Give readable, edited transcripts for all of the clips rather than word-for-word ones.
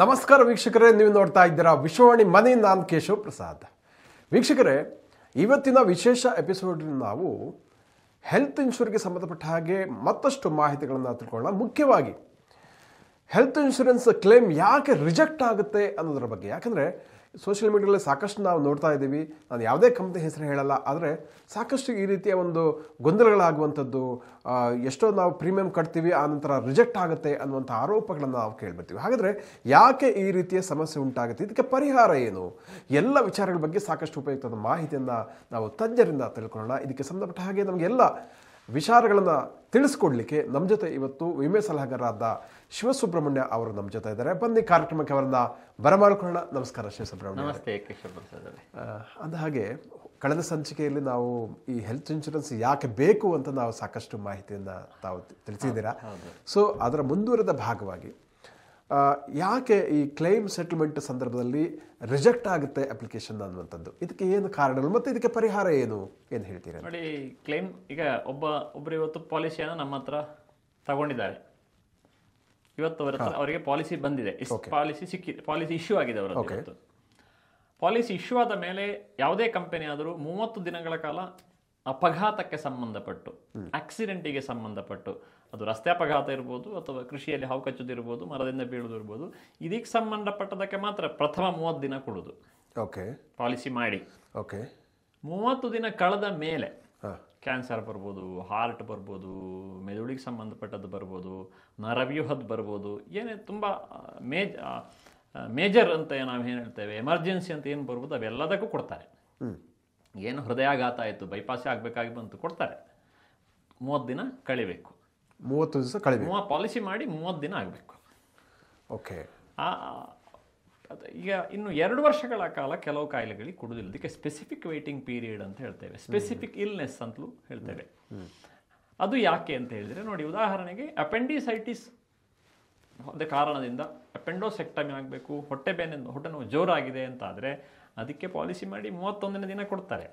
ನಮಸ್ಕಾರ ವೀಕ್ಷಕರೇ, ನೀವು ನೋಡ್ತಾ ಇದ್ದೀರಾ ವಿಶ್ವವಾಣಿ ಮನೆ. ನಾನು ಕೇಶವ್ ಪ್ರಸಾದ್. ವೀಕ್ಷಕರೇ, ಇವತ್ತಿನ ವಿಶೇಷ ಎಪಿಸೋಡ್ ನಾವು ಹೆಲ್ತ್ ಇನ್ಶೂರೆನ್ಸ್ಗೆ ಸಂಬಂಧಪಟ್ಟ ಹಾಗೆ ಮತ್ತಷ್ಟು ಮಾಹಿತಿಗಳನ್ನು ತಿಳ್ಕೊಳ್ಳೋಣ. ಮುಖ್ಯವಾಗಿ ಹೆಲ್ತ್ ಇನ್ಶೂರೆನ್ಸ್ ಕ್ಲೇಮ್ ಯಾಕೆ ರಿಜೆಕ್ಟ್ ಆಗುತ್ತೆ ಅನ್ನೋದರ ಬಗ್ಗೆ. ಯಾಕಂದರೆ ಸೋಷಿಯಲ್ ಮೀಡಿಯಾದಲ್ಲಿ ಸಾಕಷ್ಟು ನಾವು ನೋಡ್ತಾ ಇದ್ದೀವಿ. ನಾನು ಯಾವುದೇ ಕಂಪ್ನಿ ಹೆಸರು ಹೇಳಲ್ಲ, ಆದರೆ ಸಾಕಷ್ಟು ಈ ರೀತಿಯ ಒಂದು ಗೊಂದಲಗಳಾಗುವಂಥದ್ದು, ಎಷ್ಟೋ ನಾವು ಪ್ರೀಮಿಯಂ ಕಟ್ತೀವಿ, ಆನಂತರ ರಿಜೆಕ್ಟ್ ಆಗುತ್ತೆ ಅನ್ನುವಂಥ ಆರೋಪಗಳನ್ನು ನಾವು ಕೇಳಿಬಿಡ್ತೀವಿ. ಹಾಗಾದರೆ ಯಾಕೆ ಈ ರೀತಿಯ ಸಮಸ್ಯೆ ಉಂಟಾಗುತ್ತೆ, ಇದಕ್ಕೆ ಪರಿಹಾರ ಏನು, ಎಲ್ಲ ವಿಚಾರಗಳ ಬಗ್ಗೆ ಸಾಕಷ್ಟು ಉಪಯುಕ್ತವಾದ ಮಾಹಿತಿಯನ್ನು ನಾವು ತಜ್ಞರಿಂದ ತಿಳ್ಕೊಳ್ಳೋಣ. ಇದಕ್ಕೆ ಸಂಬಂಧಪಟ್ಟ ಹಾಗೆ ನಮಗೆಲ್ಲ ವಿಚಾರಗಳನ್ನು ತಿಳಿಸ್ಕೊಡ್ಲಿಕ್ಕೆ ನಮ್ಮ ಜೊತೆ ಇವತ್ತು ವಿಮೆ ಸಲಹೆಗಾರರಾದ ಶಿವಸುಬ್ರಹ್ಮಣ್ಯ ಅವರು ನಮ್ಮ ಜೊತೆ ಇದ್ದಾರೆ. ಬನ್ನಿ ಕಾರ್ಯಕ್ರಮಕ್ಕೆ ಅವರನ್ನ ಬರಮಾಡ್ಕೊಳ್ಳೋಣ. ನಮಸ್ಕಾರ ಶಿವಸುಬ್ರಹ್ಮಣ್ಯ. ನಮಸ್ತೆ ಕೇಶವ್ ಪ್ರಸಾದ್. ಅಂದ ಹಾಗೆ ಕಳೆದ ಸಂಚಿಕೆಯಲ್ಲಿ ನಾವು ಈ ಹೆಲ್ತ್ ಇನ್ಶೂರೆನ್ಸ್ ಯಾಕೆ ಬೇಕು ಅಂತ ನಾವು ಸಾಕಷ್ಟು ಮಾಹಿತಿಯನ್ನು ತಾವು ತಿಳಿಸಿದ್ದೀರಾ. ಸೊ ಅದರ ಮುಂದುವರೆದ ಭಾಗವಾಗಿ ಯಾಕೆ ಈ ಕ್ಲೈಮ್ ಸೆಟಲ್ಮೆಂಟ್ ಸಂದರ್ಭದಲ್ಲಿ ರಿಜೆಕ್ಟ್ ಆಗುತ್ತೆ ಅಪ್ಲಿಕೇಶನ್ ಅನ್ನುವಂಥದ್ದು, ಇದಕ್ಕೆ ಏನು ಕಾರಣಗಳು ಮತ್ತು ಇದಕ್ಕೆ ಪರಿಹಾರ ಏನು ಹೇಳ್ತೀರಾ? ನೋಡಿ, ಕ್ಲೈಮ್ ಈಗ ಒಬ್ಬರು ಇವತ್ತು ಪಾಲಿಸಿಯನ್ನು ನಮ್ಮ ಹತ್ರ ತಗೊಂಡಿದ್ದಾರೆ. ಇವತ್ತು ಅವರಿಗೆ ಪಾಲಿಸಿ ಬಂದಿದೆ, ಪಾಲಿಸಿ ಇಶ್ಯೂ ಆಗಿದೆ ಅವರದ್ದು. ಪಾಲಿಸಿ ಇಶ್ಯೂ ಆದ ಮೇಲೆ ಯಾವುದೇ ಕಂಪನಿ ಆದರೂ 30 ದಿನಗಳ ಕಾಲ ಅಪಘಾತಕ್ಕೆ ಸಂಬಂಧಪಟ್ಟು, ಆಕ್ಸಿಡೆಂಟಿಗೆ ಸಂಬಂಧಪಟ್ಟು, ಅದು ರಸ್ತೆ ಅಪಘಾತ ಇರ್ಬೋದು ಅಥವಾ ಕೃಷಿಯಲ್ಲಿ ಹಾವು ಕಚ್ಚುದಿರ್ಬೋದು, ಮರದಿಂದ ಬೀಳುವುದಿರ್ಬೋದು, ಇದಕ್ಕೆ ಸಂಬಂಧಪಟ್ಟದಕ್ಕೆ ಮಾತ್ರ ಪ್ರಥಮ 30 ದಿನ ಕೊಡುದು. ಪಾಲಿಸಿ ಮಾಡಿ 30 ದಿನ ಕಳೆದ ಮೇಲೆ ಕ್ಯಾನ್ಸರ್ ಬರ್ಬೋದು, ಹಾರ್ಟ್ ಬರ್ಬೋದು, ಮೆದುಳಿಗೆ ಸಂಬಂಧಪಟ್ಟದ್ದು ಬರ್ಬೋದು, ನರವ್ಯೂಹದ್ದು ಬರ್ಬೋದು, ಏನೇ ತುಂಬ ಮೇಜರ್ ಅಂತ ನಾವು ಏನು ಹೇಳ್ತೇವೆ, ಎಮರ್ಜೆನ್ಸಿ ಅಂತ ಏನು ಬರ್ಬೋದು, ಅವೆಲ್ಲದಕ್ಕೂ ಕೊಡ್ತಾರೆ. ಏನು ಹೃದಯಾಘಾತ ಆಯಿತು, ಬೈಪಾಸೇ ಆಗಬೇಕಾಗಿ ಬಂತು, ಕೊಡ್ತಾರೆ. 30 ದಿನ ಕಳಿಬೇಕು. 30 ದಿವಸ ಕಳಿಬೇಕು. ಪಾಲಿಸಿ ಮಾಡಿ 30 ದಿನ ಆಗಬೇಕು. ಈಗ ಇನ್ನು 2 ವರ್ಷಗಳ ಕಾಲ ಕೆಲವು ಕಾಯಿಲೆಗಳಿಗೆ ಕೊಡುವುದಿಲ್ಲ. ಇದಕ್ಕೆ ಸ್ಪೆಸಿಫಿಕ್ ವೇಟಿಂಗ್ ಪೀರಿಯಡ್ ಅಂತ ಹೇಳ್ತೇವೆ, ಸ್ಪೆಸಿಫಿಕ್ ಇಲ್ನೆಸ್ ಅಂತಲೂ ಹೇಳ್ತೇವೆ. ಅದು ಯಾಕೆ ಅಂತ ಹೇಳಿದರೆ, ನೋಡಿ, ಉದಾಹರಣೆಗೆ ಅಪೆಂಡಿಸೈಟಿಸ್ ಅದೇ ಕಾರಣದಿಂದ ಅಪೆಂಡೋಸೆಕ್ಟಮಿ ಆಗಬೇಕು, ಹೊಟ್ಟೆ ನೋವು ಜೋರಾಗಿದೆ ಅಂತ ಆದರೆ ಅದಕ್ಕೆ ಪಾಲಿಸಿ ಮಾಡಿ 31ನೇ ದಿನ ಕೊಡ್ತಾರೆ.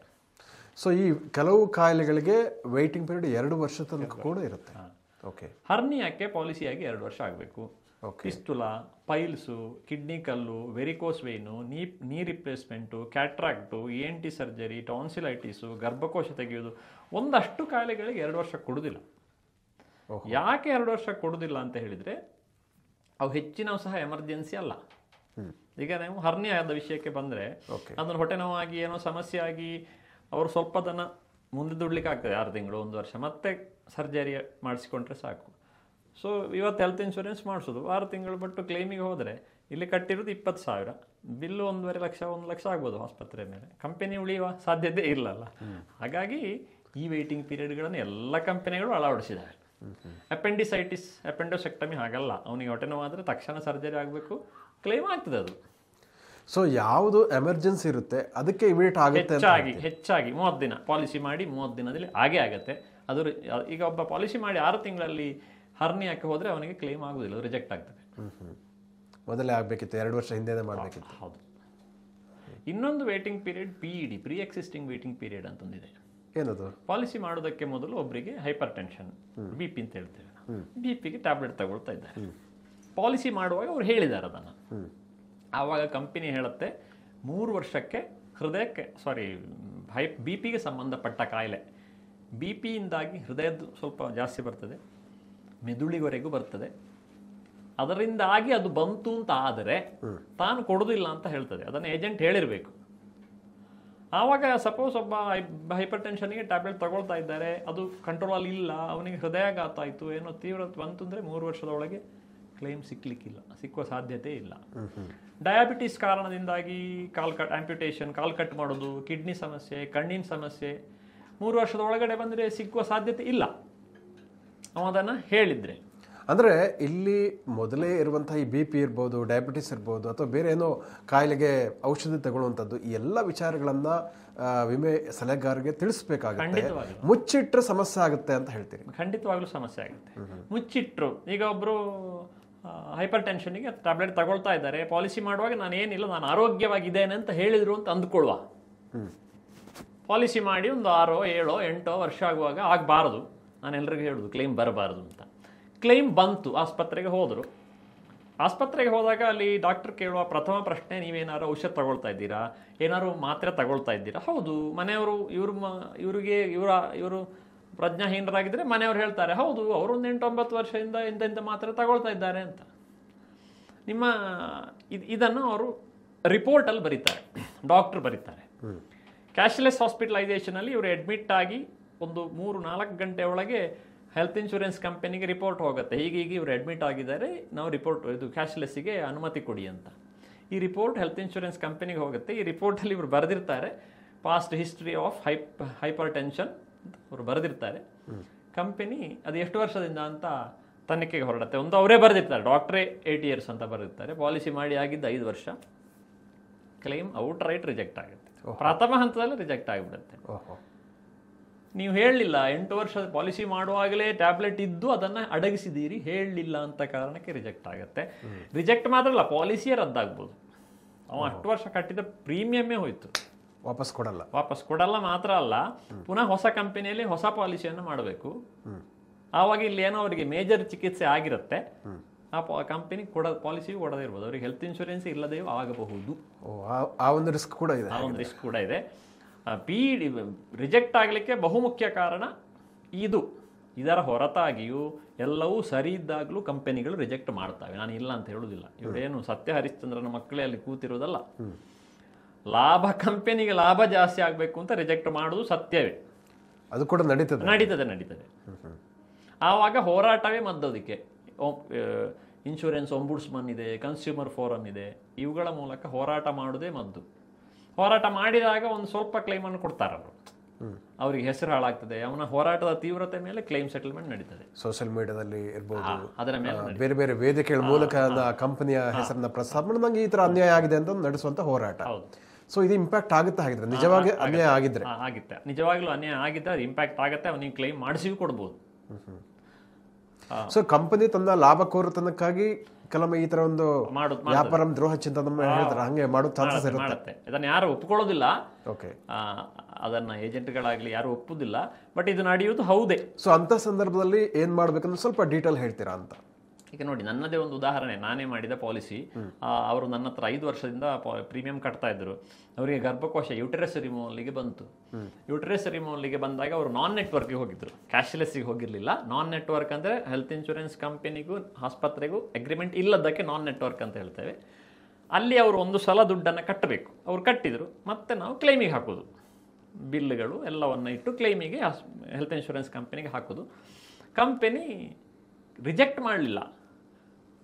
ಸೊ ಈ ಕೆಲವು ಕಾಯಿಲೆಗಳಿಗೆ ವೇಟಿಂಗ್ ಪೀರಿಯಡ್ 2 ವರ್ಷ ತನಕ ಕೂಡ ಇರುತ್ತೆ. ಹರ್ನಿಯಾಕ್ಕೆ ಪಾಲಿಸಿಯಾಗಿ 2 ವರ್ಷ ಆಗಬೇಕು. ಪಿಸ್ತುಲಾ, ಪೈಲ್ಸು, ಕಿಡ್ನಿ ಕಲ್ಲು, ವೆರಿಕೋಸ್ ವೇನು, ನೀ ರಿಪ್ಲೇಸ್ಮೆಂಟು, ಕ್ಯಾಟ್ರಾಕ್ಟು, ENT ಸರ್ಜರಿ, ಟಾನ್ಸಿಲೈಟಿಸು, ಗರ್ಭಕೋಶ ತೆಗೆಯುವುದು, ಒಂದಷ್ಟು ಕಾಯಿಲೆಗಳಿಗೆ 2 ವರ್ಷ ಕೊಡುವುದಿಲ್ಲ. ಯಾಕೆ 2 ವರ್ಷ ಕೊಡುವುದಿಲ್ಲ ಅಂತ ಹೇಳಿದರೆ, ಅವು ಹೆಚ್ಚಿನವು ಸಹ ಎಮರ್ಜೆನ್ಸಿ ಅಲ್ಲ. ಈಗ ನಾವು ಹರ್ನಿಯಾದ ವಿಷಯಕ್ಕೆ ಬಂದರೆ, ಅದನ್ನು ಹೊಟ್ಟೆ ನೋವಾಗಿ ಏನೋ ಸಮಸ್ಯೆ ಆಗಿ ಅವರು ಸ್ವಲ್ಪ ದನ ಮುಂದೆ ದುಡ್ಲಿಕ್ಕೆ ಆಗ್ತದೆ, 6 ತಿಂಗಳು 1 ವರ್ಷ, ಮತ್ತೆ ಸರ್ಜರಿ ಮಾಡಿಸಿಕೊಂಡ್ರೆ ಸಾಕು. ಸೊ ಇವತ್ತು ಹೆಲ್ತ್ ಇನ್ಶೂರೆನ್ಸ್ ಮಾಡಿಸೋದು 6 ತಿಂಗಳು ಬಿಟ್ಟು ಕ್ಲೈಮಿಗೆ ಹೋದರೆ ಇಲ್ಲಿ ಕಟ್ಟಿರೋದು 20,000, ಬಿಲ್ಲು 1.5 ಲಕ್ಷ 1 ಲಕ್ಷ ಆಗ್ಬೋದು ಆಸ್ಪತ್ರೆ ಮೇಲೆ. ಕಂಪನಿ ಉಳಿಯುವ ಸಾಧ್ಯತೆ ಇಲ್ಲಲ್ಲ. ಹಾಗಾಗಿ ಈ ವೇಟಿಂಗ್ ಪೀರಿಯಡ್ಗಳನ್ನು ಎಲ್ಲ ಕಂಪನಿಗಳು ಅಳವಡಿಸಿದ್ದಾರೆ. ಅಪೆಂಡಿಸೈಟಿಸ್, ಅಪೆಂಡೋಸೆಕ್ಟಮಿ ಹಾಗಲ್ಲ. ಅವನಿಗೆ ಹೊಟ್ಟೆ ನೋವಾದರೆ ತಕ್ಷಣ ಸರ್ಜರಿ ಆಗಬೇಕು, ಕ್ಲೈಮ್ ಆಗ್ತದೆ ಅದು. ಸೊ ಯಾವುದು ಎಮರ್ಜೆನ್ಸಿ ಇರುತ್ತೆ ಅದಕ್ಕೆ ಇಮಿಡಿಯೇಟ್ ಆಗುತ್ತೆ. ಹೆಚ್ಚಾಗಿ 30 ದಿನ ಪಾಲಿಸಿ ಮಾಡಿ 30 ದಿನದಲ್ಲಿ ಹಾಗೆ ಆಗುತ್ತೆ. ಅದು ಈಗ ಒಬ್ಬ ಪಾಲಿಸಿ ಮಾಡಿ 6 ತಿಂಗಳಲ್ಲಿ ಹರ್ನಿಯಾಕ್ಕೆ ಹೋದರೆ ಅವನಿಗೆ ಕ್ಲೈಮ್ ಆಗುವುದಿಲ್ಲ, ರಿಜೆಕ್ಟ್ ಆಗ್ತದೆ. ಮೊದಲೇ ಆಗಬೇಕಿತ್ತು, 2 ವರ್ಷ ಹಿಂದೆ ಮಾಡಬೇಕಿತ್ತು. ಹೌದು. ಇನ್ನೊಂದು waiting period PED, pre existing waiting period ಅಂತಂದಿದೆ. ಏನದು? ಪಾಲಿಸಿ ಮಾಡೋದಕ್ಕೆ ಮೊದಲು ಒಬ್ಬರಿಗೆ ಹೈಪರ್ ಟೆನ್ಷನ್, BP ಅಂತ ಹೇಳ್ತೇವೆ, BPಗೆ ಟ್ಯಾಬ್ಲೆಟ್ ತಗೊಳ್ತಾ ಇದ್ದಾರೆ. ಪಾಲಿಸಿ ಮಾಡುವಾಗ ಅವ್ರು ಹೇಳಿದ್ದಾರೆ ಅದನ್ನು. ಆವಾಗ ಕಂಪನಿ ಹೇಳುತ್ತೆ 3 ವರ್ಷಕ್ಕೆ ಹೃದಯಕ್ಕೆ BPಗೆ ಸಂಬಂಧಪಟ್ಟ ಕಾಯಿಲೆ, BPಯಿಂದಾಗಿ ಹೃದಯದ್ದು ಸ್ವಲ್ಪ ಜಾಸ್ತಿ ಬರ್ತದೆ, ಮೆದುಳಿವರೆಗೂ ಬರ್ತದೆ, ಅದರಿಂದಾಗಿ ಅದು ಬಂತು ಅಂತ ಆದರೆ ತಾನು ಕೊಡೋದಿಲ್ಲ ಅಂತ ಹೇಳ್ತದೆ. ಅದನ್ನು ಏಜೆಂಟ್ ಹೇಳಿರಬೇಕು. ಆವಾಗ ಸಪೋಸ್ ಒಬ್ಬ ಹೈಪರ್ ಟೆನ್ಷನ್ಗೆ ಟ್ಯಾಬ್ಲೆಟ್ ತಗೊಳ್ತಾ ಇದ್ದಾರೆ, ಅದು ಕಂಟ್ರೋಲಲ್ಲಿ ಇಲ್ಲ, ಅವನಿಗೆ ಹೃದಯಾಘಾತ ಆಯಿತು, ಏನೋ ತೀವ್ರ ಬಂತು ಅಂದರೆ 3 ವರ್ಷದೊಳಗೆ ಕ್ಲೈಮ್ ಸಿಕ್ಕುವ ಸಾಧ್ಯತೆ ಇಲ್ಲ. ಡಯಾಬಿಟಿಸ್ ಕಾರಣದಿಂದಾಗಿ ಆಂಪ್ಯುಟೇಷನ್, ಕಾಲ್ ಕಟ್ ಮಾಡೋದು, ಕಿಡ್ನಿ ಸಮಸ್ಯೆ, ಕಣ್ಣಿನ ಸಮಸ್ಯೆ 3 ವರ್ಷದ ಒಳಗಡೆ ಬಂದರೆ ಸಿಕ್ಕುವ ಸಾಧ್ಯತೆ ಇಲ್ಲ, ಅದನ್ನು ಹೇಳಿದರೆ. ಅಂದರೆ ಇಲ್ಲಿ ಮೊದಲೇ ಇರುವಂಥ ಈ BP ಇರ್ಬೋದು, ಡಯಾಬಿಟಿಸ್ ಇರ್ಬೋದು, ಅಥವಾ ಬೇರೆ ಏನೋ ಕಾಯಿಲೆಗೆ ಔಷಧಿ ತಗೊಳ್ಳುವಂಥದ್ದು, ಈ ಎಲ್ಲ ವಿಚಾರಗಳನ್ನು ವಿಮೆ ಸಲಹೆಗಾರರಿಗೆ ತಿಳಿಸ್ಬೇಕಾಗುತ್ತೆ. ಮುಚ್ಚಿಟ್ರೆ ಸಮಸ್ಯೆ ಆಗುತ್ತೆ ಅಂತ ಹೇಳ್ತೀರಿ? ಖಂಡಿತವಾಗ್ಲೂ ಸಮಸ್ಯೆ ಆಗುತ್ತೆ ಮುಚ್ಚಿಟ್ರು. ಈಗ ಒಬ್ಬರು ಹೈಪರ್ ಟೆನ್ಷನ್ಗೆ ಟ್ಯಾಬ್ಲೆಟ್ ತಗೊಳ್ತಾ ಇದ್ದಾರೆ, ಪಾಲಿಸಿ ಮಾಡುವಾಗ ನಾನು ಏನಿಲ್ಲ, ನಾನು ಆರೋಗ್ಯವಾಗಿದ್ದೇನೆ ಅಂತ ಹೇಳಿದರು ಅಂತ ಅಂದ್ಕೊಳ್ಳುವ. ಪಾಲಿಸಿ ಮಾಡಿ ಒಂದು 6, 7, 8 ವರ್ಷ ಆಗುವಾಗ ಆಗಬಾರದು. ನಾನು ಎಲ್ರಿಗೂ ಹೇಳೋದು ಕ್ಲೈಮ್ ಬರಬಾರದು ಅಂತ. ಕ್ಲೈಮ್ ಬಂತು, ಆಸ್ಪತ್ರೆಗೆ ಹೋದರು, ಆಸ್ಪತ್ರೆಗೆ ಹೋದಾಗ ಅಲ್ಲಿ ಡಾಕ್ಟರ್ ಕೇಳುವ ಪ್ರಥಮ ಪ್ರಶ್ನೆ, ನೀವೇನಾದ್ರು ಔಷಧ ತಗೊಳ್ತಾ ಇದ್ದೀರಾ, ಏನಾದ್ರು ಮಾತ್ರೆ ತಗೊಳ್ತಾ ಇದ್ದೀರಾ? ಹೌದು. ಮನೆಯವರು ಇವರು ಪ್ರಜ್ಞಾಹೀನರಾಗಿದ್ದರೆ ಮನೆಯವರು ಹೇಳ್ತಾರೆ, ಹೌದು ಅವರೊಂದು 8-9 ವರ್ಷದಿಂದ ಇಂಥ ಮಾತ್ರೆ ತಗೊಳ್ತಾ ಇದ್ದಾರೆ ಅಂತ. ನಿಮ್ಮ ಇದನ್ನು ಅವರು ರಿಪೋರ್ಟಲ್ಲಿ ಬರೀತಾರೆ, ಡಾಕ್ಟರ್ ಬರೀತಾರೆ. ಕ್ಯಾಶ್ಲೆಸ್ ಹಾಸ್ಪಿಟಲೈಸೇಷನಲ್ಲಿ ಇವರು ಅಡ್ಮಿಟ್ ಆಗಿ ಒಂದು 3-4 ಗಂಟೆ ಒಳಗೆ ಹೆಲ್ತ್ ಇನ್ಶೂರೆನ್ಸ್ ಕಂಪನಿಗೆ ರಿಪೋರ್ಟ್ ಹೋಗುತ್ತೆ, ಹೀಗೆ ಇವರು ಅಡ್ಮಿಟ್ ಆಗಿದ್ದಾರೆ, ನಾವು ಇದು ಕ್ಯಾಶ್ಲೆಸ್ಸಿಗೆ ಅನುಮತಿ ಕೊಡಿ ಅಂತ. ಈ ರಿಪೋರ್ಟ್ ಹೆಲ್ತ್ ಇನ್ಶೂರೆನ್ಸ್ ಕಂಪನಿಗೆ ಹೋಗುತ್ತೆ. ಈ ರಿಪೋರ್ಟಲ್ಲಿ ಇವರು ಬರೆದಿರ್ತಾರೆ past history of hypertension ಅವರು ಬರೆದಿರ್ತಾರೆ. ಕಂಪನಿ ಅದು ಎಷ್ಟು ವರ್ಷದಿಂದ ಅಂತ ತನಿಖೆಗೆ ಹೊರಡುತ್ತೆ. ಒಂದು ಅವರೇ ಬರೆದಿರ್ತಾರೆ, ಡಾಕ್ಟ್ರೇ 8 years ಅಂತ ಬರೆದಿರ್ತಾರೆ. ಪಾಲಿಸಿ ಮಾಡಿ ಆಗಿದ್ದ 5 ವರ್ಷ. ಕ್ಲೈಮ್ ಔಟ್ ರೈಟ್ ರಿಜೆಕ್ಟ್ ಆಗುತ್ತೆ, ಪ್ರಥಮ ಹಂತದಲ್ಲಿ ರಿಜೆಕ್ಟ್ ಆಗಿಬಿಡುತ್ತೆ. ನೀವು ಹೇಳಲಿಲ್ಲ, 8 ವರ್ಷದ ಪಾಲಿಸಿ ಮಾಡುವಾಗಲೇ ಟ್ಯಾಬ್ಲೆಟ್ ಇದ್ದು ಅದನ್ನು ಅಡಗಿಸಿದ್ದೀರಿ, ಹೇಳಲಿಲ್ಲ ಅಂತ ಕಾರಣಕ್ಕೆ ರಿಜೆಕ್ಟ್ ಆಗುತ್ತೆ. ರಿಜೆಕ್ಟ್ ಮಾತ್ರ ಅಲ್ಲ, ಪಾಲಿಸಿಯೇ ರದ್ದಾಗ್ಬೋದು. ಅವ 8 ವರ್ಷ ಕಟ್ಟಿದ ಪ್ರೀಮಿಯಮ್ಮೇ ಹೋಯ್ತು, ವಾಪಸ್ ಕೊಡಲ್ಲ. ಮಾತ್ರ ಅಲ್ಲ, ಪುನಃ ಹೊಸ ಕಂಪನಿಯಲ್ಲಿ ಹೊಸ ಪಾಲಿಸಿಯನ್ನು ಮಾಡಬೇಕು. ಆವಾಗ ಇಲ್ಲಿ ಏನೋ ಅವರಿಗೆ ಮೇಜರ್ ಚಿಕಿತ್ಸೆ ಆಗಿರುತ್ತೆ, ಆ ಕಂಪನಿ ಪಾಲಿಸಿಯೂ ಕೊಡದೇ ಇರ್ಬೋದು, ಅವರಿಗೆ ಹೆಲ್ತ್ ಇನ್ಶೂರೆನ್ಸ್ ಇಲ್ಲದೆಯೂ ಆಗಬಹುದು. ಆ ಒಂದು ರಿಸ್ಕ್ ಕೂಡ ಇದೆ. ರಿಜೆಕ್ಟ್ ಆಗಲಿಕ್ಕೆ ಬಹುಮುಖ್ಯ ಕಾರಣ ಇದರ ಹೊರತಾಗಿಯೂ ಎಲ್ಲವೂ ಸರಿ ಇದ್ದಾಗಲೂ ಕಂಪನಿಗಳು ರಿಜೆಕ್ಟ್ ಮಾಡ್ತವೆ. ನಾನು ಇಲ್ಲ ಅಂತ ಹೇಳುವುದಿಲ್ಲ. ಇವರೇನು ಸತ್ಯ ಹರಿಶ್ಚಂದ್ರನ ಮಕ್ಕಳೇ ಅಲ್ಲಿ ಕೂತಿರೋದಲ್ಲ. ಕಂಪನಿಗೆ ಲಾಭ ಜಾಸ್ತಿ ಆಗಬೇಕು ಅಂತ ರಿಜೆಕ್ಟ್ ಮಾಡುವುದು ಸತ್ಯವೇ, ಅದು ಕೂಡ ನಡೀತದೆ. ಆವಾಗ ಹೋರಾಟವೇ ಮದ್ದೋದಕ್ಕೆ. ಇನ್ಶೂರೆನ್ಸ್ ಒಂಬುಡ್ಸ್ಮನ್ ಇದೆ, ಕನ್ಸ್ಯೂಮರ್ ಫೋರಮ್ ಇದೆ, ಇವುಗಳ ಮೂಲಕ ಹೋರಾಟ ಮಾಡೋದೇ ಮದ್ದು. ಹೋರಾಟ ಮಾಡಿದಾಗ ಒಂದು ಸ್ವಲ್ಪ ಕ್ಲೈಮನ್ನು ಕೊಡ್ತಾರೆ ಅವರು, ಅವರಿಗೆ ಹೆಸರು ಹಾಳಾಗ್ತದೆ. ಅವನ ಹೋರಾಟದ ತೀವ್ರತೆ ಮೇಲೆ ಕ್ಲೈಮ್ ಸೆಟಲ್ಮೆಂಟ್ ನಡೀತದೆ. ಸೋಷಿಯಲ್ ಮೀಡಿಯಾದಲ್ಲಿ ಇರ್ಬೋದು, ಅದರ ಮೇಲೆ ಬೇರೆ ಬೇರೆ ವೇದಿಕೆಗಳ ಮೂಲಕ ಕಂಪನಿಯ ಹೆಸರನ್ನ ಪ್ರಸ್ತಾಪ ಮಾಡಿದಂಗೆ ಈ ತರ ಅನ್ಯಾಯ ಆಗಿದೆ ಅಂತ ನಡೆಸುವಂತ ಹೋರಾಟ. ಸೊ ಇದು ಇಂಪ್ಯಾಕ್ಟ್ ಆಗುತ್ತೆ ಹಾಗಿದ್ರೆ, ನಿಜವಾಗಿ ಅನ್ಯಾಯ ಆಗಿದ್ರೆ, ನಿಜವಾಗ್ಲೂ ಅನ್ಯಾಯ ಆಗಿದ್ರೆ ಅದು ಇಂಪ್ಯಾಕ್ಟ್ ಆಗುತ್ತೆ. ಅವನಿಗೆ ಕ್ಲೈಮ್ ಮಾಡಿಸಿಯೂ ಕೊಡ್ಬೋದು. ಸೊ ಕಂಪನಿ ತನ್ನ ಲಾಭಕೋರತನಕ್ಕಾಗಿ ಕೆಲವೊಮ್ಮೆ ಈ ತರ ಒಂದು ವ್ಯಾಪಾರ ದ್ರೋಹ ಚಿಂತನೆ ಹೇಳ್ತಾರೆ, ಹಂಗೆ ಮಾಡೋ ಚಾನ್ಸಸ್ ಇರುತ್ತೆ. ಇದನ್ನು ಯಾರು ಒಪ್ಕೊಳ್ಳೋದಿಲ್ಲ. ಅದನ್ನ ಏಜೆಂಟ್ಗಳಾಗ್ಲಿ ಯಾರು ಒಪ್ಪುದಿಲ್ಲ. ಬಟ್ ಇದು ನಡೆಯುವುದು ಹೌದೇ. ಸೊ ಅಂತ ಸಂದರ್ಭದಲ್ಲಿ ಏನ್ ಮಾಡ್ಬೇಕಂದ್ರೆ ಸ್ವಲ್ಪ ಡೀಟೇಲ್ ಹೇಳ್ತೀರಾ ಅಂತ. ಈಗ ನೋಡಿ, ನನ್ನದೇ ಒಂದು ಉದಾಹರಣೆ. ನಾನೇ ಮಾಡಿದ ಪಾಲಿಸಿ. ಅವರು ನನ್ನ ಹತ್ರ 5 ವರ್ಷದಿಂದ ಪ್ರೀಮಿಯಂ ಕಟ್ತಾ ಇದ್ರು. ಅವರಿಗೆ ಗರ್ಭಕೋಶ ಯುಟೆರಸ್ ರಿಮೂವಲ್ಗೆ ಬಂತು. ಯುಟೆರಸ್ ರಿಮೂವಲ್ಗೆ ಬಂದಾಗ ಅವರು ನಾನ್ ನೆಟ್ವರ್ಕ್ಗೆ ಹೋಗಿದ್ರು, ಕ್ಯಾಶ್ಲೆಸ್ಸಿಗೆ ಹೋಗಿರಲಿಲ್ಲ. ನಾನ್ ನೆಟ್ವರ್ಕ್ ಅಂದರೆ ಹೆಲ್ತ್ ಇನ್ಶೂರೆನ್ಸ್ ಕಂಪನಿಗೂ ಆಸ್ಪತ್ರೆಗೂ ಅಗ್ರಿಮೆಂಟ್ ಇಲ್ಲದಕ್ಕೆ ನಾನ್ ನೆಟ್ವರ್ಕ್ ಅಂತ ಹೇಳ್ತೇವೆ. ಅಲ್ಲಿ ಅವರು ಒಂದು ಸಲ ದುಡ್ಡನ್ನು ಕಟ್ಟಬೇಕು. ಅವ್ರು ಕಟ್ಟಿದ್ರು, ಮತ್ತೆ ನಾವು ಕ್ಲೈಮಿಗೆ ಹಾಕೋದು, ಬಿಲ್ಗಳು ಎಲ್ಲವನ್ನು ಇಟ್ಟು ಕ್ಲೈಮಿಗೆ ಹೆಲ್ತ್ ಇನ್ಶೂರೆನ್ಸ್ ಕಂಪನಿಗೆ ಹಾಕೋದು. ಕಂಪನಿ ರಿಜೆಕ್ಟ್ ಮಾಡಲಿಲ್ಲ.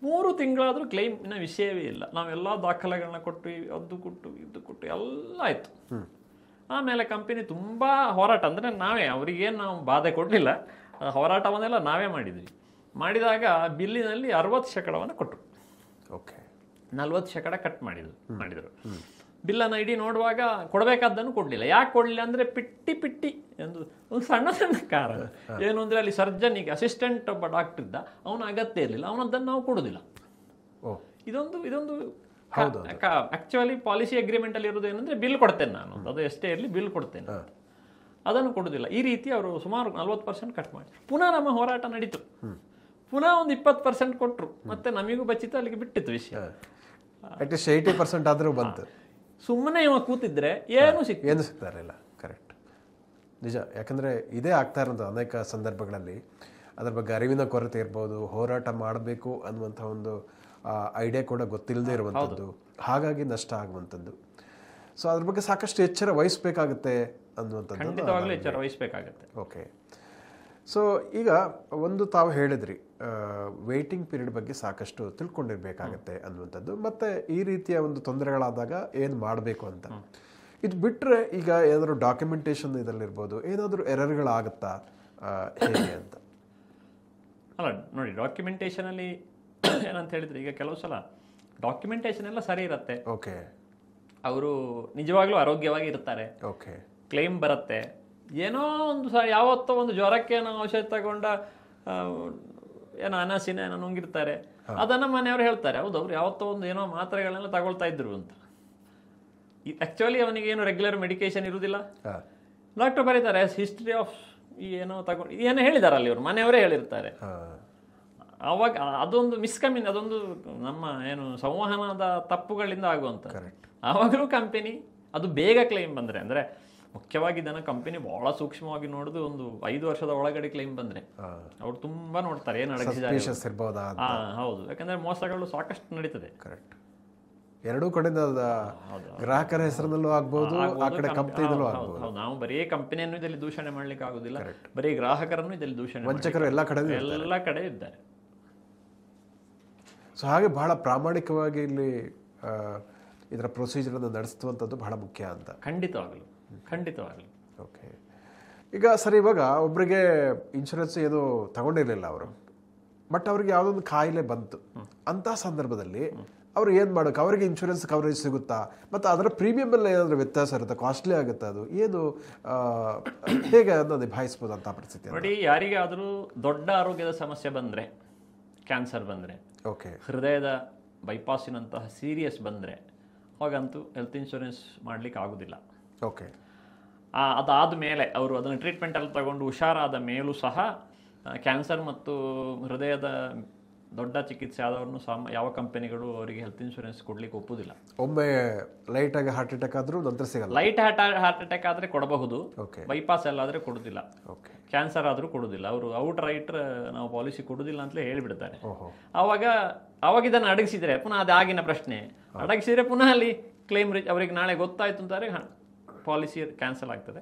3 ತಿಂಗಳಾದರೂ ಕ್ಲೈಮಿನ ವಿಷಯವೇ ಇಲ್ಲ. ನಾವೆಲ್ಲ ದಾಖಲೆಗಳನ್ನ ಕೊಟ್ಟು, ಅದು ಕೊಟ್ಟು ಇದು ಕೊಟ್ಟು ಎಲ್ಲ ಆಯಿತು. ಆಮೇಲೆ ಕಂಪನಿ ತುಂಬ ಹೋರಾಟ, ಅಂದರೆ ಅವರಿಗೇನು ನಾವು ಬಾಧೆ ಕೊಡಲಿಲ್ಲ, ಹೋರಾಟವನ್ನೆಲ್ಲ ನಾವೇ ಮಾಡಿದ್ವಿ. ಮಾಡಿದಾಗ ಬಿಲ್ಲಿನಲ್ಲಿ 60% ಕೊಟ್ಟರು. 40% ಕಟ್ ಮಾಡಿದರು. ಬಿಲ್ಲನ್ನು ಇಡೀ ನೋಡುವಾಗ ಕೊಡಬೇಕಾದ್ದನ್ನು ಕೊಡಲಿಲ್ಲ. ಯಾಕೆ ಕೊಡಲಿಲ್ಲ ಅಂದರೆ ಪಿಟ್ಟಿ ಒಂದು ಸಣ್ಣ ಕಾರಣ ಏನು ಅಂದರೆ, ಅಲ್ಲಿ ಸರ್ಜನಿಗೆ ಅಸಿಸ್ಟೆಂಟ್ ಒಬ್ಬ ಡಾಕ್ಟರ್ ಇದ್ದ, ಅವನ ಅಗತ್ಯ ಇರಲಿಲ್ಲ, ಅವನದ್ದನ್ನು ನಾವು ಕೊಡೋದಿಲ್ಲ. ಇದೊಂದು ಆಕ್ಚುಲಿ ಪಾಲಿಸಿ ಅಗ್ರಿಮೆಂಟ್ ಅಲ್ಲಿ ಇರೋದು ಏನಂದ್ರೆ, ಬಿಲ್ ಕೊಡ್ತೇನೆ ನಾನು, ಅದು ಎಷ್ಟೇ ಇರಲಿ ಬಿಲ್ ಕೊಡ್ತೇನೆ, ಅದನ್ನು ಕೊಡೋದಿಲ್ಲ. ಈ ರೀತಿ ಅವರು ಸುಮಾರು 40% ಕಟ್ ಮಾಡಿ ಪುನಃ ನಮ್ಮ ಹೋರಾಟ ನಡೀತು. ಪುನಃ ಒಂದು 20% ಕೊಟ್ಟರು. ಮತ್ತೆ ನಮಗೂ ಬಚ್ಚಿತ್ತು, ಅಲ್ಲಿಗೆ ಬಿಟ್ಟಿತ್ತು ವಿಷಯ. 80% ಆದರೂ ಬಂತು. ಸುಮ್ಮನೆ ಇವ ಕೂತಿದ್ರೆ ಏನು ಸಿಗ್ತಾ ಇರಲಿಲ್ಲ. ಕರೆಕ್ಟ್, ನಿಜ. ಯಾಕಂದರೆ ಇದೇ ಆಗ್ತಾ ಇರೋದು ಅನೇಕ ಸಂದರ್ಭಗಳಲ್ಲಿ. ಅದ್ರ ಬಗ್ಗೆ ಅರಿವಿನ ಕೊರತೆ ಇರ್ಬೋದು, ಹೋರಾಟ ಮಾಡಬೇಕು ಅನ್ನುವಂಥ ಒಂದು ಐಡಿಯಾ ಕೂಡ ಗೊತ್ತಿಲ್ಲದೆ ಇರುವಂಥದ್ದು, ಹಾಗಾಗಿ ನಷ್ಟ ಆಗುವಂಥದ್ದು. ಸೊ ಅದ್ರ ಬಗ್ಗೆ ಸಾಕಷ್ಟು ಎಚ್ಚರ ವಹಿಸಬೇಕಾಗುತ್ತೆ ಅನ್ನುವಂಥದ್ದು. ಖಂಡಿತವಾಗ್ಲೂ ಎಚ್ಚರ ವಹಿಸಬೇಕಾಗುತ್ತೆ. ಓಕೆ. ಸೊ ಈಗ ಒಂದು ತಾವು ಹೇಳಿದ್ರಿ, ವೇಟಿಂಗ್ ಪೀರಿಯಡ್ ಬಗ್ಗೆ ಸಾಕಷ್ಟು ತಿಳ್ಕೊಂಡಿರ್ಬೇಕಾಗತ್ತೆ ಅನ್ನುವಂಥದ್ದು, ಮತ್ತು ಈ ರೀತಿಯ ಒಂದು ತೊಂದರೆಗಳಾದಾಗ ಏನು ಮಾಡಬೇಕು ಅಂತ. ಇದು ಬಿಟ್ಟರೆ ಈಗ ಏನಾದರೂ ಡಾಕ್ಯುಮೆಂಟೇಷನ್ ಇದರಲ್ಲಿರ್ಬೋದು, ಏನಾದರೂ ಎರರ್ಗಳಾಗುತ್ತಾ, ಹೇಗೆ ಅಂತ? ಅಲ್ಲ ನೋಡಿ, ಡಾಕ್ಯುಮೆಂಟೇಷನಲ್ಲಿ ಏನಂತ ಹೇಳಿದರೆ, ಈಗ ಕೆಲವು ಸಲ ಡಾಕ್ಯುಮೆಂಟೇಷನ್ ಎಲ್ಲ ಸರಿ ಇರುತ್ತೆ. ಓಕೆ. ಅವರು ನಿಜವಾಗ್ಲೂ ಆರೋಗ್ಯವಾಗಿ ಇರ್ತಾರೆ. ಓಕೆ. ಕ್ಲೈಮ್ ಬರುತ್ತೆ. ಏನೋ ಒಂದು ಯಾವತ್ತೋ ಒಂದು ಜ್ವರಕ್ಕೆ ಏನೋ ಔಷಧ ತಗೊಂಡ ಏನೋ ಅನಸಿನ ಏನೋ ನುಂಗಿರ್ತಾರೆ, ಅದನ್ನು ಮನೆಯವರು ಹೇಳ್ತಾರೆ, ಹೌದು ಅವ್ರು ಯಾವತ್ತೋ ಒಂದು ಏನೋ ಮಾತ್ರೆಗಳನ್ನೆಲ್ಲ ತಗೊಳ್ತಾ ಇದ್ರು ಅಂತ. ಆ್ಯಕ್ಚುಲಿ ಅವನಿಗೆ ಏನು ರೆಗ್ಯುಲರ್ ಮೆಡಿಕೇಶನ್ ಇರುವುದಿಲ್ಲ. ಡಾಕ್ಟರ್ ಬರೀತಾರೆ ಹಿಸ್ಟ್ರಿ ಆಫ್ ಏನೋ ತಗೊಂಡು ಏನೋ ಹೇಳಿದಾರೆ ಅಲ್ಲಿ, ಅವರು ಮನೆಯವರೇ ಹೇಳಿರ್ತಾರೆ. ಆವಾಗ ಅದೊಂದು ಅದೊಂದು ನಮ್ಮ ಏನು ಸಂವಹನದ ತಪ್ಪುಗಳಿಂದ ಆಗುವಂಥ. ಆವಾಗಲೂ ಕಂಪನಿ ಅದು ಬೇಗ ಕ್ಲೈಮ್ ಬಂದರೆ, ಅಂದರೆ ಮುಖ್ಯವಾಗಿ ಇದನ್ನು ಕಂಪನಿ ಬಹಳ ಸೂಕ್ಷ್ಮವಾಗಿ ನೋಡೋದು, ಒಂದು 5 ವರ್ಷದ ಒಳಗಡೆ ಕ್ಲೈಮ್ ಬಂದರೆ ಅವ್ರು ತುಂಬ ನೋಡ್ತಾರೆ ಏನು ಅಡಗಿಸಿದ್ದಾರೆ. ಹೌದು, ಯಾಕಂದರೆ ಮೋಸಗಳು ಸಾಕಷ್ಟು ನಡೀತದೆ. ಕರೆಕ್ಟ್. ಎರಡೂ ಕಡೆಯಿಂದ ಗ್ರಾಹಕರ ಹೆಸರಿನಲ್ಲೂ ಆಗ್ಬೋದು, ಆ ಕಡೆ ಕಂಪನಿಯಲ್ಲೂ ಆಗ್ಬೋದು. ನಾವು ಬರೀ ಕಂಪನಿಯನ್ನು ಇದರಲ್ಲಿ ದೂಷಣೆ ಮಾಡ್ಲಿಕ್ಕೆ ಆಗುದಿಲ್ಲ, ಬರೀ ಗ್ರಾಹಕರನ್ನು ಇದರಲ್ಲಿ ದೂಷಣೆ, ವಂಚಕರು ಎಲ್ಲ ಕಡೆ ಇದ್ದಾರೆ. ಸೊ ಹಾಗೆ ಬಹಳ ಪ್ರಾಮಾಣಿಕವಾಗಿ ಇಲ್ಲಿ ಇದರ ಪ್ರೊಸೀಜರನ್ನು ನಡೆಸುವಂಥದ್ದು ಬಹಳ ಮುಖ್ಯ ಅಂತ. ಖಂಡಿತವಾಗಲು. ಓಕೆ. ಈಗ ಸರಿ, ಇವಾಗ ಒಬ್ಬರಿಗೆ ಇನ್ಶೂರೆನ್ಸ್ ಏನು ತಗೊಂಡಿರಲಿಲ್ಲ ಅವರು, ಬಟ್ ಅವ್ರಿಗೆ ಯಾವುದೊಂದು ಕಾಯಿಲೆ ಬಂತು, ಅಂಥ ಸಂದರ್ಭದಲ್ಲಿ ಅವ್ರು ಏನು ಮಾಡೋಕೆ, ಅವರಿಗೆ ಇನ್ಶೂರೆನ್ಸ್ ಕವರೇಜ್ ಸಿಗುತ್ತಾ, ಮತ್ತು ಅದರ ಪ್ರೀಮಿಯಮಲ್ಲಿ ಏನಾದರೂ ವ್ಯತ್ಯಾಸ ಇರುತ್ತೆ, ಕಾಸ್ಟ್ಲಿ ಆಗುತ್ತೆ, ಅದು ಏನು ಹೇಗೆ ಅದನ್ನು ನಿಭಾಯಿಸ್ಬೋದು ಅಂತ ಪರಿಸ್ಥಿತಿ? ನೋಡಿ, ಯಾರಿಗಾದರೂ ದೊಡ್ಡ ಆರೋಗ್ಯದ ಸಮಸ್ಯೆ ಬಂದರೆ, ಕ್ಯಾನ್ಸರ್ ಬಂದರೆ, ಓಕೆ, ಹೃದಯದ ಬೈಪಾಸಿನಂತಹ ಸೀರಿಯಸ್ ಬಂದರೆ, ಅವಾಗಂತೂ ಹೆಲ್ತ್ ಇನ್ಶೂರೆನ್ಸ್ ಮಾಡಲಿಕ್ಕೆ ಆಗೋದಿಲ್ಲ. ಓಕೆ. ಅದಾದ ಮೇಲೆ ಅವರು ಅದನ್ನು ಟ್ರೀಟ್ಮೆಂಟಲ್ಲಿ ತಗೊಂಡು ಹುಷಾರಾದ ಮೇಲೂ ಸಹ ಕ್ಯಾನ್ಸರ್ ಮತ್ತು ಹೃದಯದ ದೊಡ್ಡ ಚಿಕಿತ್ಸೆ ಆದವ್ರನ್ನು ಯಾವ ಕಂಪನಿಗಳು ಅವರಿಗೆ ಹೆಲ್ತ್ ಇನ್ಶೂರೆನ್ಸ್ ಕೊಡ್ಲಿಕ್ಕೆ ಒಪ್ಪುದಿಲ್ಲ. ಒಮ್ಮೆ ಲೈಟ್ ಆಗಿ ಹಾರ್ಟ್ ಅಟ್ಯಾಕ್ ಆದ್ರೂ ನಂತರ ಸಿಗಲ್ಲ. ಲೈಟ್ ಹಾರ್ಟ್ ಅಟ್ಯಾಕ್ ಆದ್ರೆ ಕೊಡಬಹುದು, ಬೈಪಾಸ್ ಎಲ್ಲ ಆದ್ರೆ ಕೊಡುದಿಲ್ಲ, ಕ್ಯಾನ್ಸರ್ ಆದ್ರೂ ಕೊಡುದಿಲ್ಲ. ಅವರು ಔಟ್ ರೈಟ್ ನಾವು ಪಾಲಿಸಿ ಕೊಡುದಿಲ್ಲ ಅಂತಲೇ ಹೇಳಿಬಿಡ್ತಾರೆ. ಅವಾಗ ಇದನ್ನು ಅಡಗಿಸಿದ್ರೆ ಪುನಃ ಅದು ಆಗಿನ ಪ್ರಶ್ನೆ, ಅಡಗಿಸಿದ್ರೆ ಪುನಃ ಅಲ್ಲಿ ಕ್ಲೇಮ್ ಅವರಿಗೆ ನಾಳೆ ಗೊತ್ತಾಯ್ತು ಅಂತಾರೆ ಪಾಲಿಸಿ ಕ್ಯಾನ್ಸಲ್ ಆಗ್ತದೆ.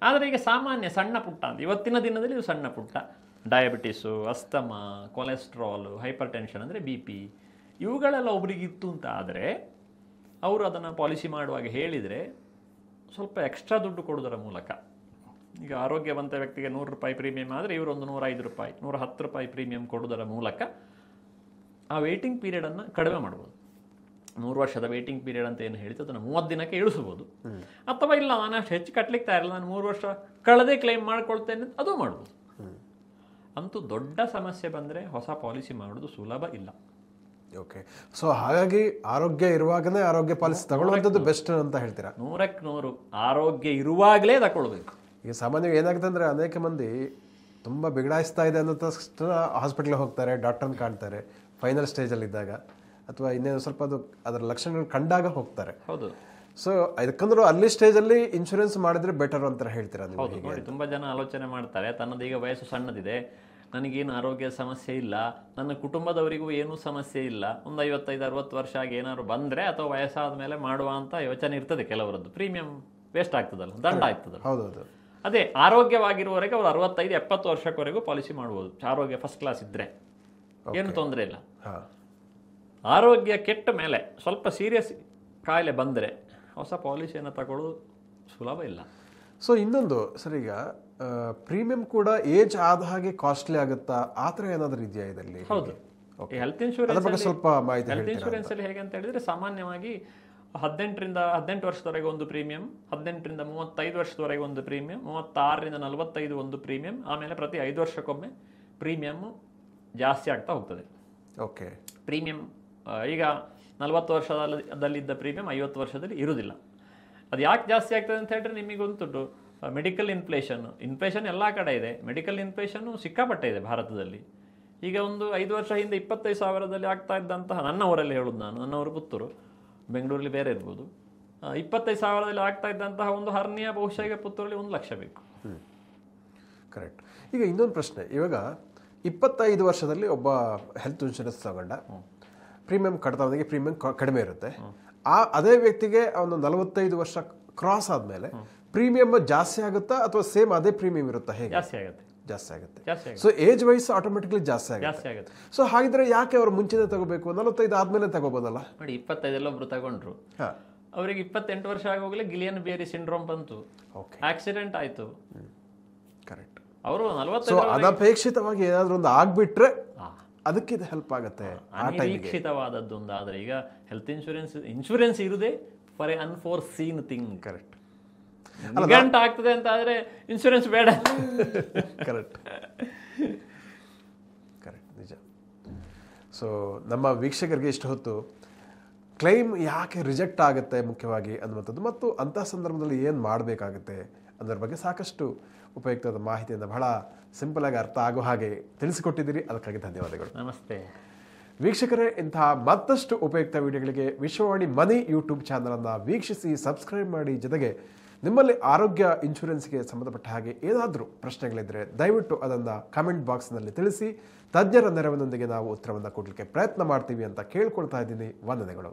ಆದರೆ ಈಗ ಸಾಮಾನ್ಯ ಸಣ್ಣ ಪುಟ್ಟ ಅಂತ ಇವತ್ತಿನ ದಿನದಲ್ಲಿ ಇದು ಸಣ್ಣ ಪುಟ್ಟ diabetes, asthma, cholesterol, hypertension ಅಂದರೆ BP, ಇವುಗಳೆಲ್ಲ ಒಬ್ರಿಗಿತ್ತು ಅಂತ ಆದರೆ ಅವರು ಅದನ್ನು ಪಾಲಿಸಿ ಮಾಡುವಾಗ ಹೇಳಿದರೆ ಸ್ವಲ್ಪ ಎಕ್ಸ್ಟ್ರಾ ದುಡ್ಡು ಕೊಡೋದರ ಮೂಲಕ, ಈಗ ಆರೋಗ್ಯವಂತ ವ್ಯಕ್ತಿಗೆ 100 ರೂಪಾಯಿ ಪ್ರೀಮಿಯಂ ಆದರೆ ಇವರೊಂದು 105 ರೂಪಾಯಿ 110 ರೂಪಾಯಿ ಪ್ರೀಮಿಯಂ ಕೊಡೋದರ ಮೂಲಕ ಆ ವೇಟಿಂಗ್ ಪೀರಿಯಡನ್ನು ಕಡಿಮೆ ಮಾಡ್ಬೋದು. 100 ವರ್ಷದ ವೇಟಿಂಗ್ ಪೀರಿಯಡ್ ಅಂತ ಏನು ಹೇಳ್ತೀವಿ ಅದನ್ನು 30 ದಿನಕ್ಕೆ ಇಳಿಸ್ಬೋದು. ಅಥವಾ ಇಲ್ಲ, ನಾನು ಅಷ್ಟು ಹೆಚ್ಚು ಕಟ್ಟಲಿಕ್ಕೆ ತಯಾರಿಲ್ಲ, ನಾನು 3 ವರ್ಷ ಕಳೆದೇ ಕ್ಲೈಮ್ ಮಾಡ್ಕೊಳ್ತೇನೆ, ಅದು ಮಾಡ್ಬೋದು. ಅಂತೂ ದೊಡ್ಡ ಸಮಸ್ಯೆ ಬಂದರೆ ಹೊಸ ಪಾಲಿಸಿ ಮಾಡೋದು ಸುಲಭ ಇಲ್ಲ. ಓಕೆ. ಸೊ ಹಾಗಾಗಿ ಆರೋಗ್ಯ ಇರುವಾಗಲೇ ಆರೋಗ್ಯ ಪಾಲಿಸಿ ತಗೊಳ್ಳುವಂಥದ್ದು ಬೆಸ್ಟ್ ಅಂತ ಹೇಳ್ತೀರಾ? 100ಕ್ಕೆ 100 ಆರೋಗ್ಯ ಇರುವಾಗಲೇ ತಗೊಳ್ಬೇಕು. ಈಗ ಸಾಮಾನ್ಯವಾಗಿ ಏನಾಗುತ್ತೆ ಅಂದರೆ ಅನೇಕ ಮಂದಿ ತುಂಬ ಬಿಗಡಾಯಿಸ್ತಾ ಇದೆ ಅನ್ನೋ ತಕ್ಷಣ ಹಾಸ್ಪಿಟ್ಲಿಗೆ ಹೋಗ್ತಾರೆ, ಡಾಕ್ಟರ್ನ ಕಾಣ್ತಾರೆ ಫೈನಲ್ ಸ್ಟೇಜಲ್ಲಿದ್ದಾಗ, ಅಥವಾ ಇನ್ನೇನು ಸ್ವಲ್ಪ ಅದರ ಲಕ್ಷಣಗಳು ಕಂಡಾಗ ಹೋಗ್ತಾರೆ. ಹೌದು. ಸೊ ಅದಕ್ಕಂದ್ರೂ ಅಲ್ಲಿ ಸ್ಟೇಜಲ್ಲಿ ಇನ್ಶೂರೆನ್ಸ್ ಮಾಡಿದ್ರೆ ಬೆಟರ್ ಅಂತ ಹೇಳ್ತೀರಾ? ಹೌದು. ನೋಡಿ, ತುಂಬ ಜನ ಆಲೋಚನೆ ಮಾಡ್ತಾರೆ, ತನ್ನದೀಗ ವಯಸ್ಸು ಸಣ್ಣದಿದೆ, ನನಗೇನು ಆರೋಗ್ಯ ಸಮಸ್ಯೆ ಇಲ್ಲ, ನನ್ನ ಕುಟುಂಬದವರಿಗೂ ಏನೂ ಸಮಸ್ಯೆ ಇಲ್ಲ, ಒಂದು 55-60 ವರ್ಷ ಆಗಿ ಏನಾದ್ರು ಬಂದರೆ ಅಥವಾ ವಯಸ್ಸಾದ ಮೇಲೆ ಮಾಡುವ ಅಂತ ಯೋಚನೆ ಇರ್ತದೆ ಕೆಲವರದ್ದು. ಪ್ರೀಮಿಯಂ ವೇಸ್ಟ್ ಆಗ್ತದಲ್ಲ, ದಂಡ ಆಗ್ತದಲ್ಲ. ಹೌದೌದು. ಅದೇ ಆರೋಗ್ಯವಾಗಿರುವವರೆಗೆ ಅವರು 65-70 ವರ್ಷಕ್ಕವರೆಗೂ ಪಾಲಿಸಿ ಮಾಡ್ಬೋದು. ಆರೋಗ್ಯ ಫಸ್ಟ್ ಕ್ಲಾಸ್ ಇದ್ದರೆ ಏನು ತೊಂದರೆ ಇಲ್ಲ. ಆರೋಗ್ಯ ಕೆಟ್ಟ ಮೇಲೆ ಸ್ವಲ್ಪ ಸೀರಿಯಸ್ ಕಾಯಿಲೆ ಬಂದರೆ ಹೊಸ ಪಾಲಿಸಿಯನ್ನು ತಗೊಳ್ಳೋದು ಸುಲಭ ಇಲ್ಲ. ಸೊ ಇನ್ನೊಂದು ಸರ್, ಈಗ ಪ್ರೀಮಿಯಂ ಕೂಡ ಏಜ್ ಆದ ಹಾಗೆ ಕಾಸ್ಟ್ಲಿ ಆಗುತ್ತಾ, ಆ ಥರ ಏನಾದರೂ ಇದೆಯಾ ಇದರಲ್ಲಿ? ಹೌದು. ಹೆಲ್ತ್ ಇನ್ಶೂರೆನ್ಸ್ ಸ್ವಲ್ಪ ಮಾಹಿತಿ. ಹೆಲ್ತ್ ಇನ್ಶೂರೆನ್ಸ್ ಅಲ್ಲಿ ಹೇಗೆ ಅಂತ ಹೇಳಿದ್ರೆ, ಸಾಮಾನ್ಯವಾಗಿ 18 ವರ್ಷದವರೆಗೆ ಒಂದು ಪ್ರೀಮಿಯಂ, 18 35 ವರ್ಷದವರೆಗೆ ಒಂದು ಪ್ರೀಮಿಯಂ, 36 45 ಒಂದು ಪ್ರೀಮಿಯಂ, ಆಮೇಲೆ ಪ್ರತಿ 5 ವರ್ಷಕ್ಕೊಮ್ಮೆ ಪ್ರೀಮಿಯಂ ಜಾಸ್ತಿ ಆಗ್ತಾ ಹೋಗ್ತದೆ. ಓಕೆ. ಪ್ರೀಮಿಯಂ ಈಗ 40 ವರ್ಷದಲ್ಲಿದ್ದ ಪ್ರೀಮಿಯಂ 50 ವರ್ಷದಲ್ಲಿ ಇರುವುದಿಲ್ಲ. ಅದು ಯಾಕೆ ಜಾಸ್ತಿ ಆಗ್ತದೆ ಅಂತ ಹೇಳಿದ್ರೆ, ನಿಮಗೆ ಗೊತ್ತುಂಟು, ಮೆಡಿಕಲ್ ಇನ್ಫ್ಲೇಷನ್ ಎಲ್ಲ ಕಡೆ ಇದೆ. ಮೆಡಿಕಲ್ ಇನ್ಫ್ಲೇಷನ್ನು ಸಿಕ್ಕಾಪಟ್ಟೆ ಇದೆ ಭಾರತದಲ್ಲಿ. ಈಗ ಒಂದು 5 ವರ್ಷ ಹಿಂದೆ 25,000ದಲ್ಲಿ ಆಗ್ತಾ ಇದ್ದಂತಹ, ನನ್ನ ಊರಲ್ಲಿ ಹೇಳೋದು ನಾನು, ನನ್ನ ಊರು ಪುತ್ತೂರು, ಬೆಂಗಳೂರಲ್ಲಿ ಬೇರೆ ಇರ್ಬೋದು, 25,000ದಲ್ಲಿ ಆಗ್ತಾ ಇದ್ದಂತಹ ಒಂದು ಹರ್ನಿಯ ಬಹುಶಃ ಈಗ ಪುತ್ತೂರಲ್ಲಿ 1 ಲಕ್ಷ ಬೇಕು. ಕರೆಕ್ಟ್. ಈಗ ಇನ್ನೊಂದು ಪ್ರಶ್ನೆ, ಇವಾಗ 25 ವರ್ಷದಲ್ಲಿ ಒಬ್ಬ ಹೆಲ್ತ್ ಇನ್ಶೂರೆನ್ಸ್ ತಗೊಂಡ, ಪ್ರೀಮಿಯಂ ಕಟ್ತವನಿಗೆ ಪ್ರೀಮಿಯಂ ಕಡಿಮೆ ಇರುತ್ತೆ. ಅದೇ ವ್ಯಕ್ತಿಗೆ ಅವನು 45 ವರ್ಷ ಕ್ರಾಸ್ ಆದಮೇಲೆ ಪ್ರೀಮಿಯಂ ಜಾಸ್ತಿ ಆಗುತ್ತಾ ಅಥವಾ ಸೇಮ್ ಅದೇ ಪ್ರೀಮಿಯಂ ಇರುತ್ತಾ? ಹೇಗೆ? ಜಾಸ್ತಿ ಆಗುತ್ತೆ. ಸೊ ಏಜ್ ವೈಸ್ ಆಟೋಮೆಟಿಕ್ಲಿ ಜಾಸ್ತಿ ಆಗುತ್ತೆ. ಸೊ ಹಾಗಿದ್ರೆ ಯಾಕೆ ಅವರು ಮುಂಚೆನೇ ತಗೋಬೇಕು? 45 ಆದ್ಮೇಲೆ ತಗೋಬೋದಲ್ಲ? ನೋಡಿ, 25 ಒಬ್ರು ತಗೊಂಡ್ರು, ಅವರಿಗೆ 28 ವರ್ಷ ಆಗೋಗ್ಲೇ ಗಿಲಿಯನ್ ಬೇರಿ ಸಿಂಡ್ರೋಮ್ ಬಂತು, ಆಕ್ಸಿಡೆಂಟ್ ಆಯ್ತು. ಕರೆಕ್ಟ್. ಅವರು 40 ಅನಪೇಕ್ಷಿತವಾಗಿ ಏನಾದ್ರೂ ಒಂದು ಆಗ್ಬಿಟ್ರೆ ಅದಕ್ಕೆ ಇದು ಹೆಲ್ಪ್ ಆಗುತ್ತೆ. ಅನಿರೀಕ್ಷಿತವಾದದ್ದೊಂದು ಆದರೆ ಈಗ ಹೆಲ್ತ್ ಇನ್ಶೂರೆನ್ಸ್ ಇರುದೇ for a unforeseen thing. Correct. ಗಂಟು ಆಗ್ತದೆ ಅಂತ ಆದರೆ ಇನ್ಶೂರೆನ್ಸ್ ಬೇಡ. ಕರೆಕ್ಟ್, ನಿಜ. ಸೊ ನಮ್ಮ ವೀಕ್ಷಕರಿಗೆ ಇಷ್ಟು ಹೊತ್ತು ಕ್ಲೈಮ್ ಯಾಕೆ ರಿಜೆಕ್ಟ್ ಆಗುತ್ತೆ ಮುಖ್ಯವಾಗಿ ಅನ್ನುವಂಥದ್ದು ಮತ್ತು ಅಂಥ ಸಂದರ್ಭದಲ್ಲಿ ಏನು ಮಾಡಬೇಕಾಗುತ್ತೆ ಅನ್ನೋದ್ರ ಬಗ್ಗೆ ಸಾಕಷ್ಟು ಉಪಯುಕ್ತವಾದ ಮಾಹಿತಿಯನ್ನು ಬಹಳ ಸಿಂಪಲ್ ಆಗಿ ಅರ್ಥ ಆಗೋ ಹಾಗೆ ತಿಳಿಸಿಕೊಟ್ಟಿದ್ದೀರಿ. ಅದಕ್ಕಾಗಿ ಧನ್ಯವಾದಗಳು. ನಮಸ್ತೆ ವೀಕ್ಷಕರೇ, ಇಂತಹ ಮತ್ತಷ್ಟು ಉಪಯುಕ್ತ ವಿಡಿಯೋಗಳಿಗೆ ವಿಶ್ವವಾಣಿ ಮನಿ ಯೂಟ್ಯೂಬ್ ಚಾನಲನ್ನು ವೀಕ್ಷಿಸಿ, ಸಬ್ಸ್ಕ್ರೈಬ್ ಮಾಡಿ. ಜೊತೆಗೆ ನಿಮ್ಮಲ್ಲಿ ಆರೋಗ್ಯ ಇನ್ಶೂರೆನ್ಸ್ಗೆ ಸಂಬಂಧಪಟ್ಟ ಹಾಗೆ ಏನಾದರೂ ಪ್ರಶ್ನೆಗಳಿದ್ದರೆ ದಯವಿಟ್ಟು ಅದನ್ನು ಕಮೆಂಟ್ ಬಾಕ್ಸ್ನಲ್ಲಿ ತಿಳಿಸಿ. ತಜ್ಞರ ನೆರವಿನೊಂದಿಗೆ ನಾವು ಉತ್ತರವನ್ನು ಕೊಡಲಿಕ್ಕೆ ಪ್ರಯತ್ನ ಮಾಡ್ತೀವಿ ಅಂತ ಕೇಳ್ಕೊಳ್ತಾ ಇದ್ದೀನಿ. ವಂದನೆಗಳು.